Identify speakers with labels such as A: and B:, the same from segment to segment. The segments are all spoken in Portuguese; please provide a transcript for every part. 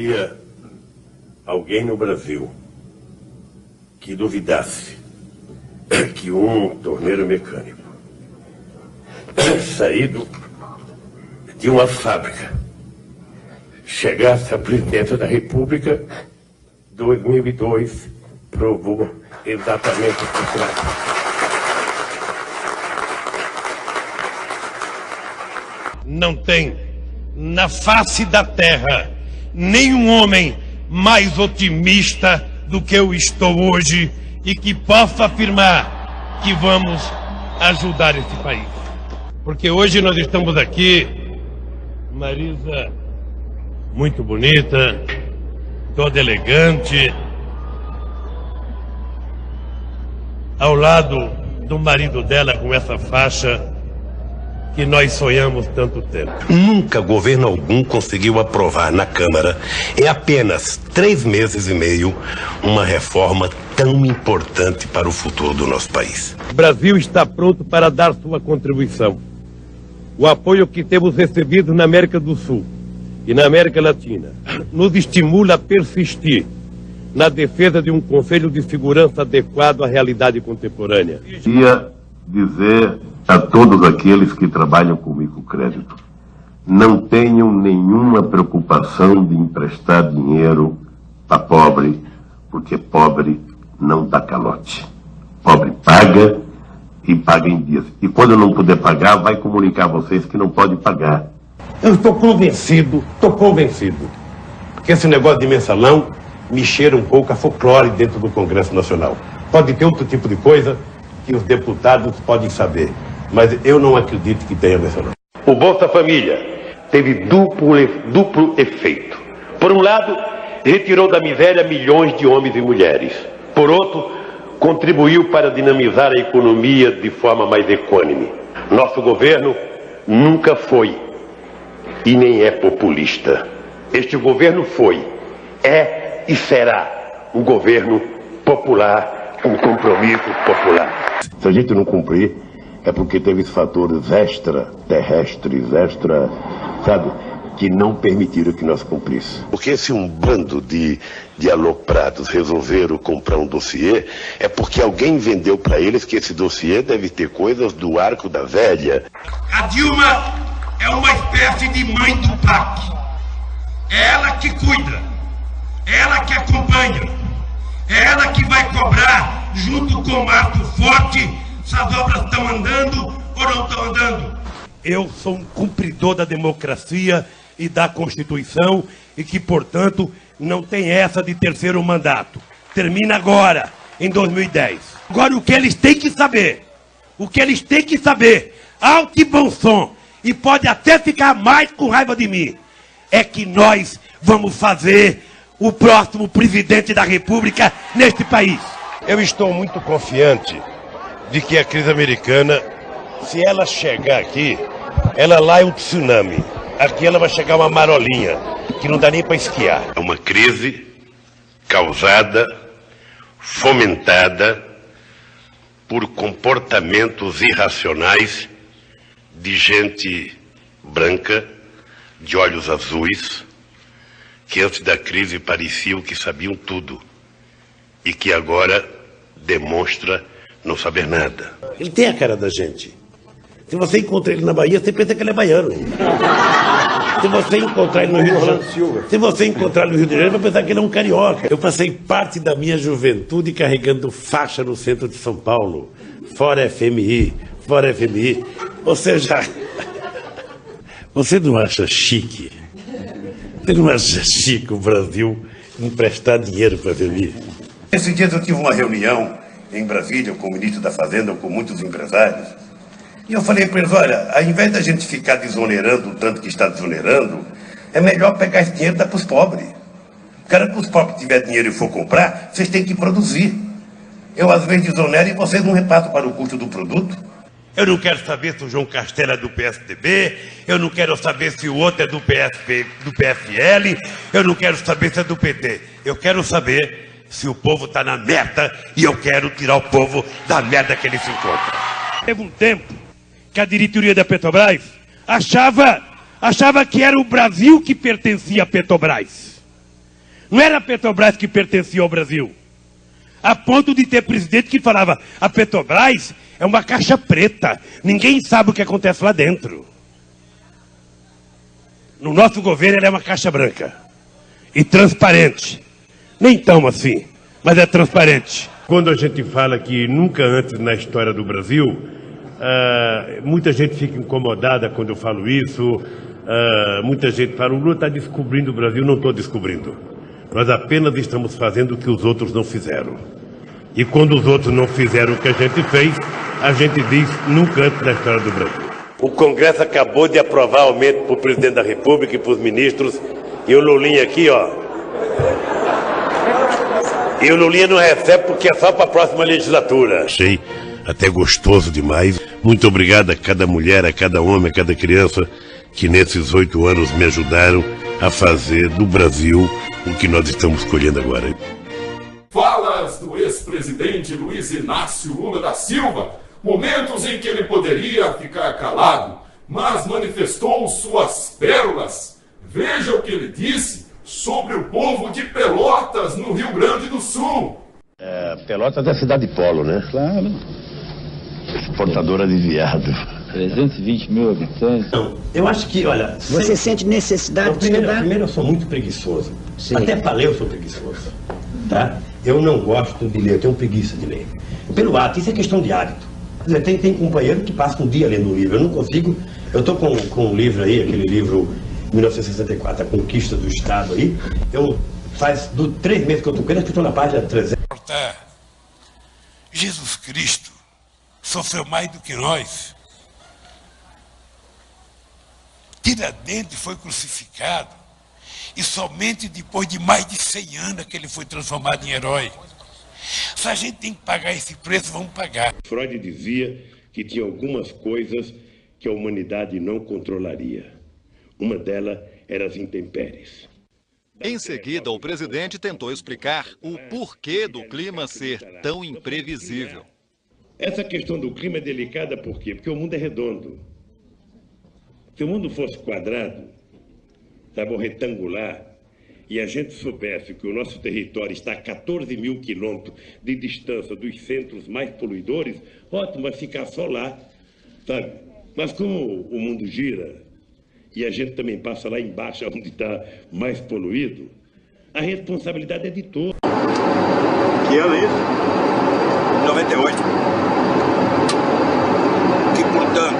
A: havia alguém no Brasil que duvidasse que um torneiro mecânico saído de uma fábrica chegasse à presidência da República, 2002 provou exatamente o contrário.
B: Não tem na face da terra nenhum homem mais otimista do que eu estou hoje e que possa afirmar que vamos ajudar esse país. Porque hoje nós estamos aqui, Marisa, muito bonita, toda elegante, ao lado do marido dela com essa faixa que nós sonhamos tanto tempo.
C: Nunca governo algum conseguiu aprovar na Câmara, em apenas 3 meses e meio, uma reforma tão importante para o futuro do nosso país.
B: O Brasil está pronto para dar sua contribuição. O apoio que temos recebido na América do Sul e na América Latina nos estimula a persistir na defesa de um Conselho de Segurança adequado à realidade contemporânea.
D: Queria dizer a todos aqueles que trabalham com microcrédito, não tenham nenhuma preocupação de emprestar dinheiro para pobre, porque pobre não dá calote. Pobre paga e paga em dias. E quando não puder pagar, vai comunicar a vocês que não pode pagar.
C: Eu estou convencido que esse negócio de mensalão me cheira um pouco a folclore dentro do Congresso Nacional. Pode ter outro tipo de coisa que os deputados podem saber, mas eu não acredito que tenha mensalão.
A: O Bolsa Família teve duplo efeito. Por um lado, retirou da miséria milhões de homens e mulheres. Por outro, contribuiu para dinamizar a economia de forma mais equânime. Nosso governo nunca foi e nem é populista. Este governo foi, é e será um governo popular, um compromisso popular.
D: Se a gente não cumprir, é porque teve fatores extraterrestres, sabe, que não permitiram que nós cumpríssemos.
C: Porque se um bando de aloprados resolveram comprar um dossiê, é porque alguém vendeu para eles que esse dossiê deve ter coisas do Arco da Velha.
B: A Dilma é uma espécie de mãe do PAC. É ela que cuida, é ela que acompanha, é ela que vai cobrar, junto com o Marco Forte, se as obras estão andando ou não estão andando. Eu sou um cumpridor da democracia e da Constituição e que, portanto, não tem essa de terceiro mandato. Termina agora, em 2010. Agora, o que eles têm que saber, alto e bom som, e pode até ficar mais com raiva de mim, é que nós vamos fazer o próximo presidente da República neste país.
C: Eu estou muito confiante de que a crise americana, se ela chegar aqui, ela lá é um tsunami. Aqui ela vai chegar uma marolinha, que não dá nem para esquiar.
A: É uma crise causada, fomentada por comportamentos irracionais de gente branca, de olhos azuis, que antes da crise pareciam que sabiam tudo e que agora demonstra não saber nada.
C: Ele tem a cara da gente. Se você encontra ele na Bahia, você pensa que ele é baiano. Se você encontrar ele no Rio de Janeiro, vai pensar que ele é um carioca. Eu passei parte da minha juventude carregando faixa no centro de São Paulo. Fora FMI. Ou seja, você não acha chique? Você não acha chique o Brasil emprestar dinheiro para a FMI?
E: Esses dias eu tive uma reunião em Brasília com o ministro da Fazenda, com muitos empresários. E eu falei para eles, olha, ao invés da gente ficar desonerando o tanto que está desonerando, é melhor pegar esse dinheiro e dar para os pobres. Cara, que os pobres tiverem dinheiro e for comprar, vocês têm que produzir. Eu às vezes desonero e vocês não repassam para o custo do produto.
B: Eu não quero saber se o João Castelo é do PSDB, eu não quero saber se o outro é do PFL, eu não quero saber se é do PT. Eu quero saber se o povo está na merda e eu quero tirar o povo da merda que ele se encontra. Teve um tempo que a diretoria da Petrobras achava que era o Brasil que pertencia à Petrobras.
C: Não era a Petrobras que pertencia ao Brasil. A ponto de ter presidente que falava, a Petrobras é uma caixa preta, ninguém sabe o que acontece lá dentro. No nosso governo ela é uma caixa branca e transparente. Nem tão assim, mas é transparente.
A: Quando a gente fala que nunca antes na história do Brasil, muita gente fica incomodada quando eu falo isso, muita gente fala, o Lula está descobrindo o Brasil. Não estou descobrindo. Nós apenas estamos fazendo o que os outros não fizeram. E quando os outros não fizeram o que a gente fez, a gente diz nunca antes na história do Brasil. O Congresso acabou de aprovar aumento para o presidente da República e para os ministros, e o Lulinha aqui, ó. E o Lulinha não recebe porque é só para a próxima legislatura. Achei até gostoso demais. Muito obrigado a cada mulher, a cada homem, a cada criança que nesses 8 anos me ajudaram a fazer do Brasil o que nós estamos colhendo agora.
F: Falas do ex-presidente Luiz Inácio Lula da Silva, momentos em que ele poderia ficar calado, mas manifestou suas pérolas. Veja o que ele disse sobre o povo de Pelotas, no Rio Grande do Sul.
D: Pelotas é cidade polo, né?
G: Claro.
D: Exportadora de viado.
G: 320 mil habitantes.
C: Não, eu acho que, olha...
H: Você sente necessidade de estudar?
C: Primeiro, eu sou muito preguiçoso.
H: Sim.
C: Até para ler eu sou preguiçoso. Tá? Eu não gosto de ler, eu tenho preguiça de ler. Pelo ato, isso é questão de hábito. Quer dizer, tem companheiro que passa um dia lendo um livro. Eu não consigo... Eu estou com um livro aí, aquele livro 1964, A Conquista do Estado aí. Faz 3 meses que eu estou com ele, acho que estou na página 300.
I: Jesus Cristo sofreu mais do que nós. Tiradentes foi crucificado e somente depois de mais de 100 anos que ele foi transformado em herói. Se a gente tem que pagar esse preço, vamos pagar.
A: Freud dizia que tinha algumas coisas que a humanidade não controlaria. Uma delas era as intempéries.
J: Em seguida, o presidente tentou explicar o porquê do clima ser tão imprevisível.
A: Essa questão do clima é delicada por quê? Porque o mundo é redondo. Se o mundo fosse quadrado, sabe, ou retangular, e a gente soubesse que o nosso território está a 14 mil quilômetros de distância dos centros mais poluidores, ótimo, vai ficar só lá, sabe? Mas como o mundo gira, e a gente também passa lá embaixo, onde está mais poluído, a responsabilidade é de todos.
E: Que ano é isso? 98. Que, portanto,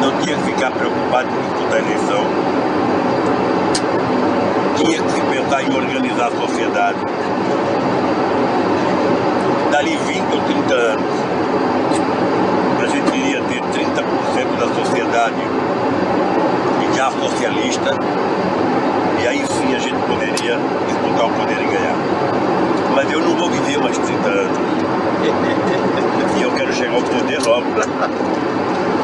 E: não tinha que ficar preocupado com disputar a eleição. Tinha que se pensar em organizar a sociedade. Dali 20 ou 30 anos, a gente iria ter 30% da sociedade já socialista, e aí sim a gente poderia disputar o poder e ganhar. Mas eu não vou viver mais 30 anos. E eu quero chegar ao poder logo.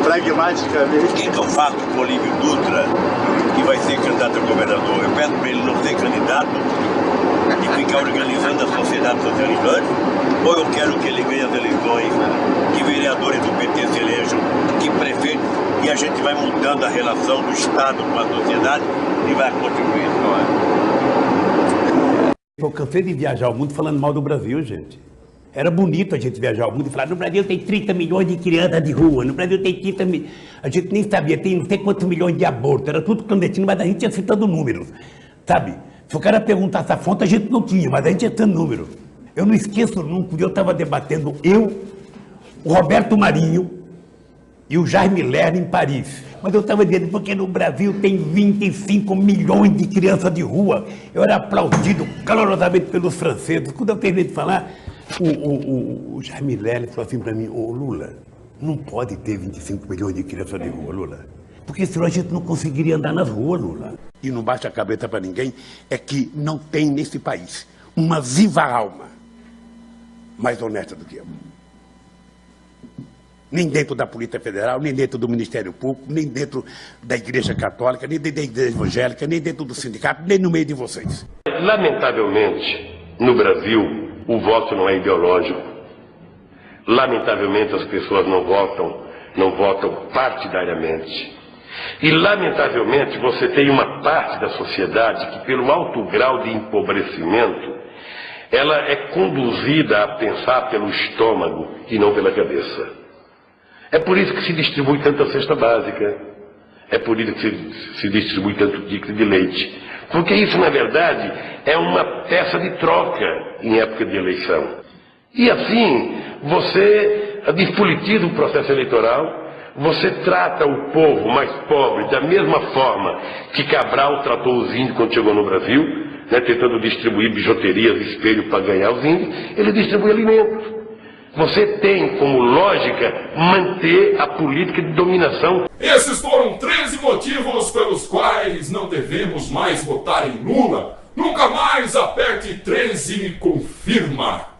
E: Pragmaticamente. O que eu faço com o Olívio Dutra, que vai ser candidato a governador? Eu peço para ele não ser candidato e ficar organizando a sociedade socialista? Ou eu quero que ele ganhe as eleições, que vereadores do PT se elejam, que prefeitos, e a gente vai mudando a relação do Estado com a sociedade e vai contribuir.
C: Eu cansei de viajar ao mundo falando mal do Brasil, gente. Era bonito a gente viajar ao mundo e falar, no Brasil tem 30 milhões de crianças de rua, no Brasil tem 30 milhões... A gente nem sabia, tem não sei quantos milhões de abortos, era tudo clandestino, mas a gente ia citando números, sabe? Se o cara perguntasse a fonte, a gente não tinha, mas a gente ia citando números. Eu não esqueço nunca, eu estava debatendo, o Roberto Marinho e o Jaime Lerner em Paris. Mas eu estava dizendo, porque no Brasil tem 25 milhões de crianças de rua. Eu era aplaudido calorosamente pelos franceses. Quando eu terminei de falar, o Jaime Lerner falou assim para mim, ô Lula, não pode ter 25 milhões de crianças de rua, Lula. Porque senão a gente não conseguiria andar nas ruas, Lula. E não baixa a cabeça para ninguém, é que não tem nesse país uma viva alma mais honesta do que eu. Nem dentro da Polícia Federal, nem dentro do Ministério Público, nem dentro da Igreja Católica, nem dentro da Igreja Evangélica, nem dentro do sindicato, nem no meio de vocês.
A: Lamentavelmente, no Brasil, o voto não é ideológico. Lamentavelmente, as pessoas não votam partidariamente. E, lamentavelmente, você tem uma parte da sociedade que, pelo alto grau de empobrecimento, ela é conduzida a pensar pelo estômago e não pela cabeça. É por isso que se distribui tanta cesta básica. É por isso que se distribui tanto ticket de leite. Porque isso, na verdade, é uma peça de troca em época de eleição. E assim, você despolitiza o processo eleitoral, você trata o povo mais pobre da mesma forma que Cabral tratou os índios quando chegou no Brasil, né, tentando distribuir bijuterias, espelho para ganhar os índios, ele distribui alimentos. Você tem como lógica manter a política de dominação.
F: Esses foram 13 motivos pelos quais não devemos mais votar em Lula. Nunca mais aperte 13 e confirma.